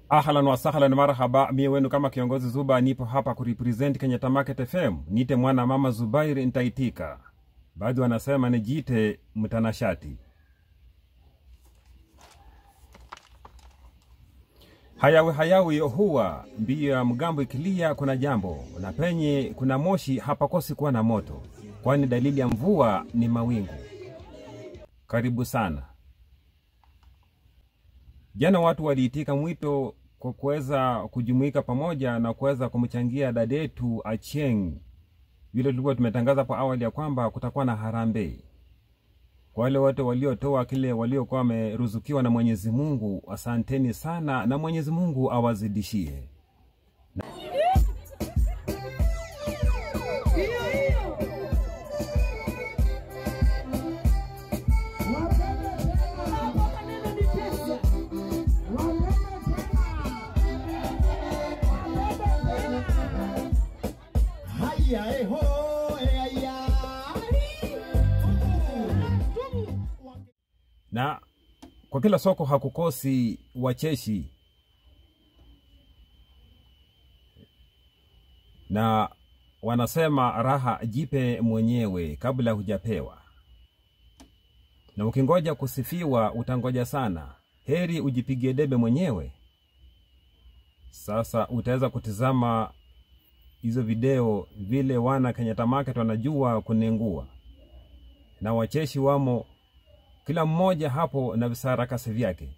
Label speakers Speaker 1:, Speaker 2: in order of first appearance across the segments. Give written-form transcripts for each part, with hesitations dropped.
Speaker 1: Ahlan wa sahlan, marhaba. Mie wenu kama kiongozi Zuba, nipo hapa kurepresent Kenyatta Market FM. Nite mwana mama Zubairi, nitaitika. Baadhi wanasema nijiite mtanashati. Hayawi huwa mbio ya mgambo ikilia kuna jambo, na penye kuna moshi hapakosi kuwa na moto, kwani dalili ya mvua ni mawingu. Karibu sana. Jana watu waliitika mwito kwa kuweza kujumuika pamoja na kuweza kumchangia dadetu Achieng. Vile tulikuwa tumetangaza kwa awali ya kwamba kutakuwa na harambee. Kwa wale wote waliotoa kile waliokuwa wameruzukiwa na Mwenyezi Mungu, asanteni sana na Mwenyezi Mungu awazidishie. Na kwa kila soko hakukosi wacheshi, na wanasema raha jipe mwenyewe kabla hujapewa, na ukingoja kusifiwa utangoja sana, heri ujipigie debe mwenyewe. Sasa utaweza kutizama hizo video vile wana Kenyatta Market wanajua kunengua, na wacheshi wamo kila mmoja hapo na visarakasi vyake.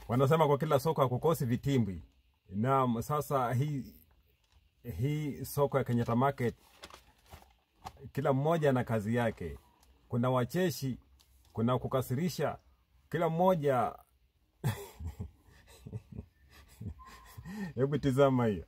Speaker 1: Wanasema kwa kila soko hakukosi vitimbwi. Na sasa hii soko ya Kenyatta Market, kila mmoja na kazi yake. Kuna wacheshi, kuna kukasirisha, kila mmoja. Hebu tizama hiyo.